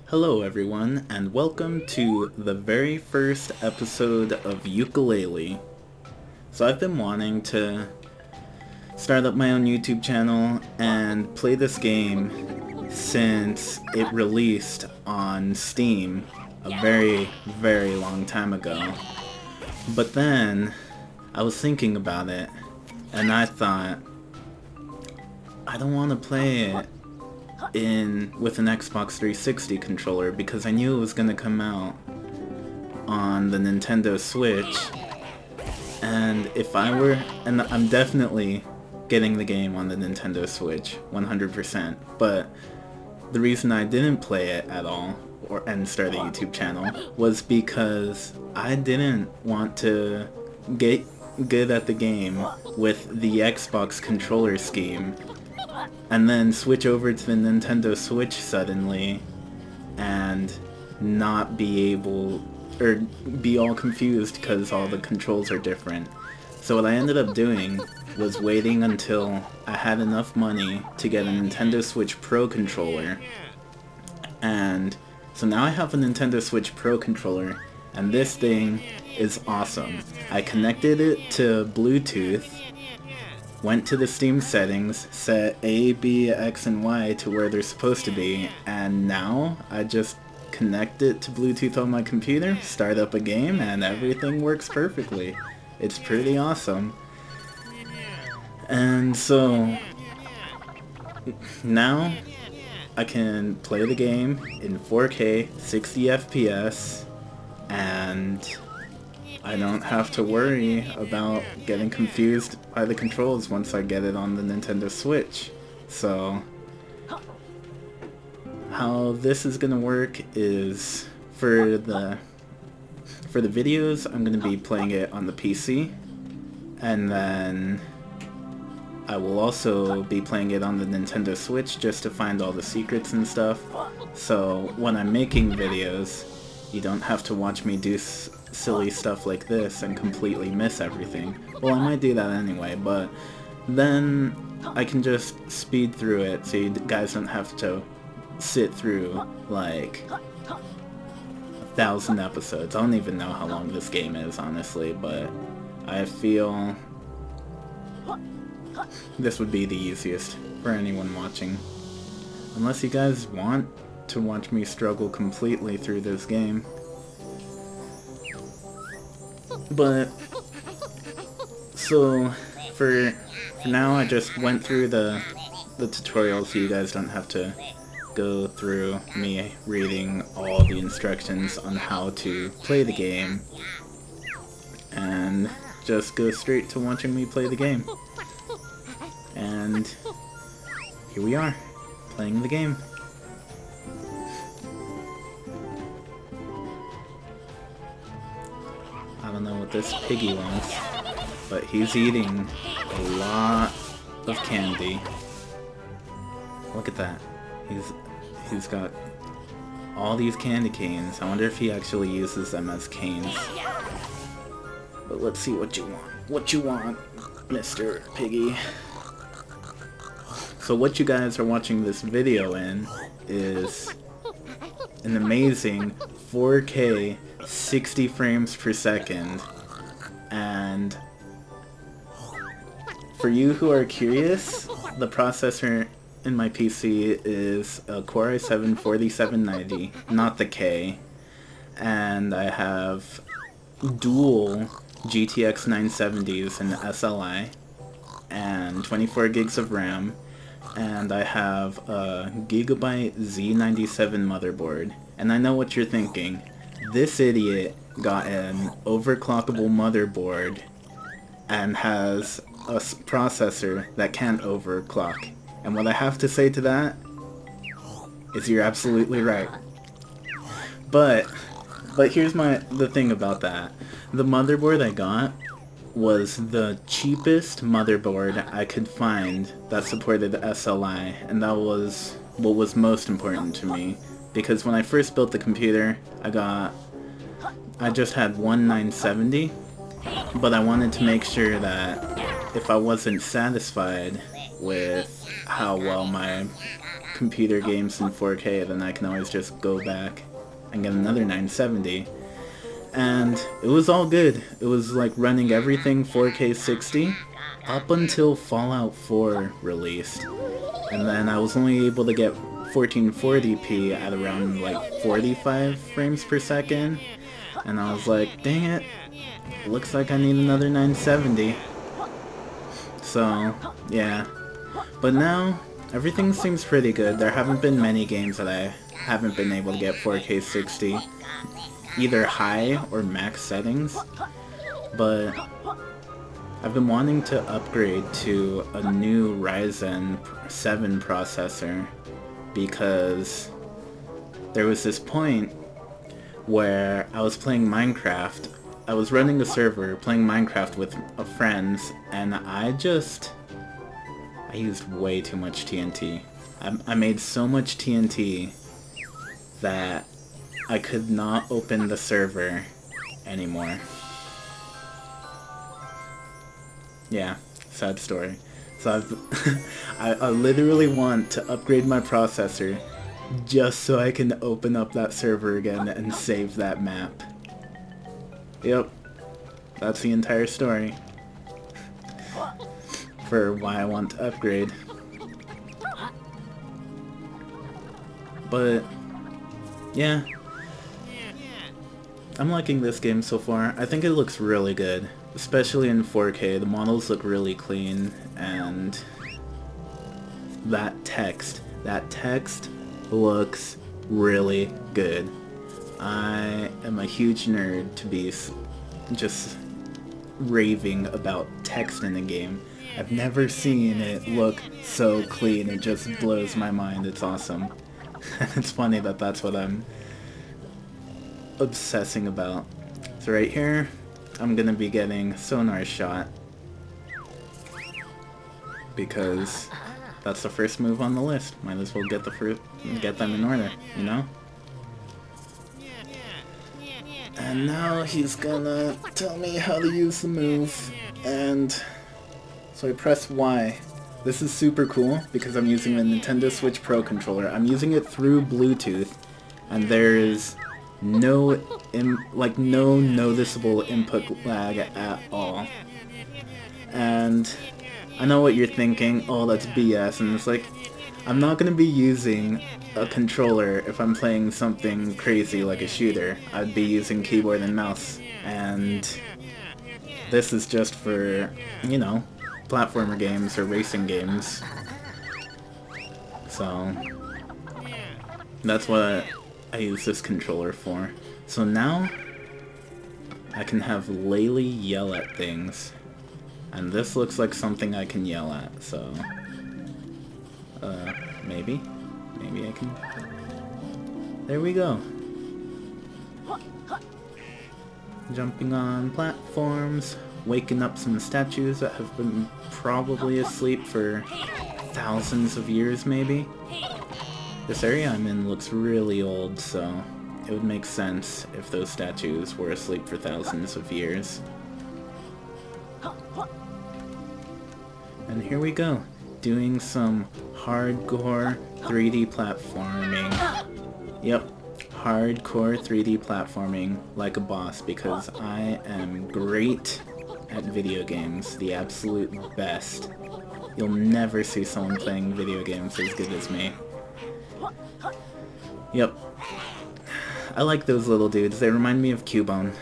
Hello everyone, and welcome to the very first episode of Yooka Laylee. So I've been wanting to start up my own YouTube channel and play this game since it released on Steam a very long time ago. But then I was thinking about it and I thought, I don't want to play it with an Xbox 360 controller because I knew it was gonna come out on the Nintendo Switch, and I'm definitely getting the game on the Nintendo Switch 100%, but the reason I didn't play it at all and start a YouTube channel was because I didn't want to get good at the game with the Xbox controller scheme and then switch over to the Nintendo Switch suddenly and not be able, or be all confused because all the controls are different. So what I ended up doing was waiting until I had enough money to get a Nintendo Switch Pro controller. And so now I have a Nintendo Switch Pro controller, and this thing is awesome. I connected it to Bluetooth, went to the Steam settings, set A, B, X, and Y to where they're supposed to be, and now I just connect it to Bluetooth on my computer, start up a game, and everything works perfectly. It's pretty awesome. And so now I can play the game in 4K, 60 FPS, and I don't have to worry about getting confused by the controls once I get it on the Nintendo Switch. So how this is gonna work is for the videos I'm gonna be playing it on the PC, and then I will also be playing it on the Nintendo Switch just to find all the secrets and stuff. So when I'm making videos, you don't have to watch me do silly stuff like this and completely miss everything. Well, I might do that anyway, but then I can just speed through it so you guys don't have to sit through like 1,000 episodes. I don't even know how long this game is, honestly, but I feel this would be the easiest for anyone watching. Unless you guys want to watch me struggle completely through this game. But so for now, I just went through the tutorial so you guys don't have to go through me reading all the instructions on how to play the game, and just go straight to watching me play the game. And here we are, playing the game. I don't know what this piggy wants, but he's eating a lot of candy. Look at that. He's got all these candy canes. I wonder if he actually uses them as canes. But let's see what you want. What you want, Mr. Piggy. So what you guys are watching this video in is an amazing 4K 60 frames per second, and for you who are curious, the processor in my PC is a Core i7-4790, not the K, and I have dual GTX 970s in SLI, and 24 gigs of RAM, and I have a Gigabyte Z97 motherboard. And I know what you're thinking. This idiot got an overclockable motherboard and has a processor that can't overclock. And what I have to say to that is you're absolutely right. But here's the thing about that. The motherboard I got was the cheapest motherboard I could find that supported SLI, and that was what was most important to me. Because when I first built the computer, I just had one 970, but I wanted to make sure that if I wasn't satisfied with how well my computer games in 4K, then I can always just go back and get another 970. And it was all good. It was like running everything 4K 60 up until Fallout 4 released. And then I was only able to get 1440p at around like 45 frames per second. And I was like, dang it, looks like I need another 970. So, yeah. But now, everything seems pretty good. There haven't been many games that I haven't been able to get 4K 60. Either high or max settings. But I've been wanting to upgrade to a new Ryzen 7 processor because there was this point where I was playing Minecraft. I was running a server playing Minecraft with friends, and I used way too much TNT. I made so much TNT that I could not open the server anymore. Yeah, sad story. So I literally want to upgrade my processor just so I can open up that server again and save that map. Yep, that's the entire story for why I want to upgrade. But yeah, I'm liking this game so far. I think it looks really good, especially in 4K. The models look really clean, and that text looks really good. I am a huge nerd to be just raving about text in a game. I've never seen it look so clean. It just blows my mind. It's awesome. And it's funny that that's what I'm obsessing about. So right here, I'm gonna be getting sonar shot because that's the first move on the list. Might as well get them in order, you know? And now he's gonna tell me how to use the move, and so I press Y. This is super cool because I'm using the Nintendo Switch Pro controller. I'm using it through Bluetooth, and there is no noticeable input lag at all. And I know what you're thinking, oh, that's BS, and it's like, I'm not gonna be using a controller if I'm playing something crazy like a shooter. I'd be using keyboard and mouse, and this is just for, you know, platformer games or racing games. So that's what I use this controller for. So now I can have Laylee yell at things, and this looks like something I can yell at, so maybe I can. There we go. Jumping on platforms, waking up some statues that have been probably asleep for thousands of years, maybe. This area I'm in looks really old, so it would make sense if those statues were asleep for thousands of years. And here we go, doing some hardcore 3D platforming. Yep, hardcore 3D platforming like a boss, because I am great at video games, the absolute best. You'll never see someone playing video games as good as me. Yep. I like those little dudes. They remind me of Cubone.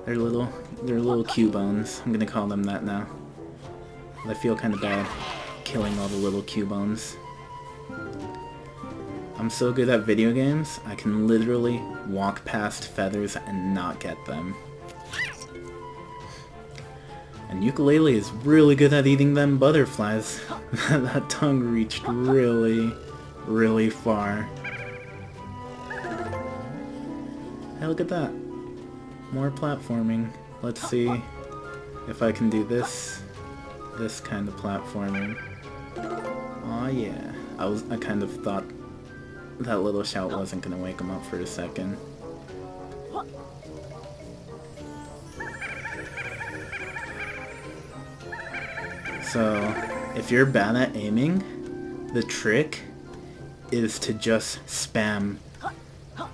They're little Cubones. I'm gonna call them that now. I feel kind of bad killing all the little Cubones. I'm so good at video games, I can literally walk past feathers and not get them. And Yooka Laylee is really good at eating them butterflies. That tongue reached really, really far. Hey, look at that. More platforming. Let's see if I can do this kind of platforming. Aw, yeah. I kind of thought that little shout wasn't gonna wake him up for a second. So, if you're bad at aiming, the trick is to just spam.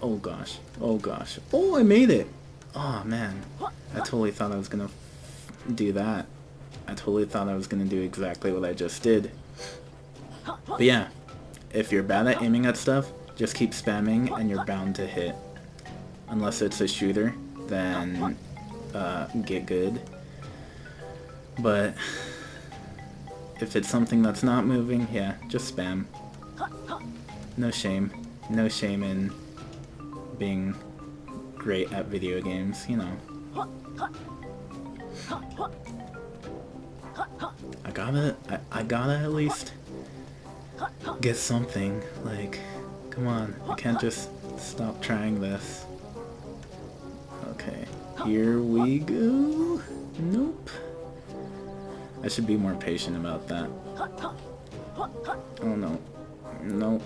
Oh gosh. Oh gosh. Oh, I made it! Oh man. I totally thought I was gonna do that. I totally thought I was gonna do exactly what I just did. But yeah, if you're bad at aiming at stuff, just keep spamming and you're bound to hit. Unless it's a shooter, then get good. But if it's something that's not moving, yeah, just spam. No shame. No shame in being great at video games, you know. I gotta at least get something. Like, come on, I can't just stop trying this. Okay, here we go. Nope. I should be more patient about that. Oh no. Nope.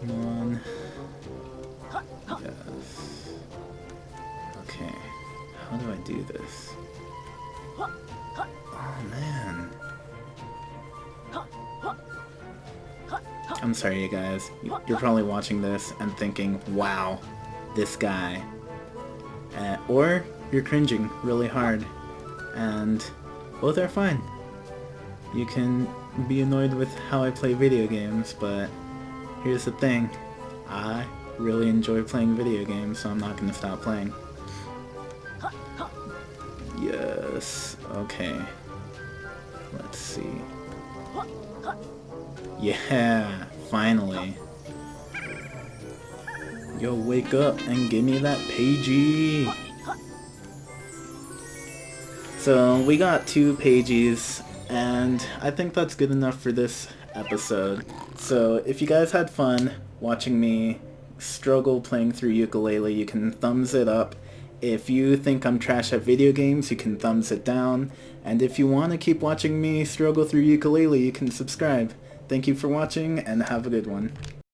Come on. Yes. Okay. How do I do this? Oh man. I'm sorry, you guys. You're probably watching this and thinking, wow, this guy. Or you're cringing really hard. And both are fine. You can be annoyed with how I play video games, but here's the thing. I really enjoy playing video games, so I'm not going to stop playing. Yes. Okay. Let's see. Yeah, finally. Yo, wake up and give me that pagey. So we got 2 pages, and I think that's good enough for this episode. So if you guys had fun watching me struggle playing through Yooka Laylee, you can thumbs it up. If you think I'm trash at video games, you can thumbs it down. And if you want to keep watching me struggle through Yooka Laylee, you can subscribe. Thank you for watching, and have a good one.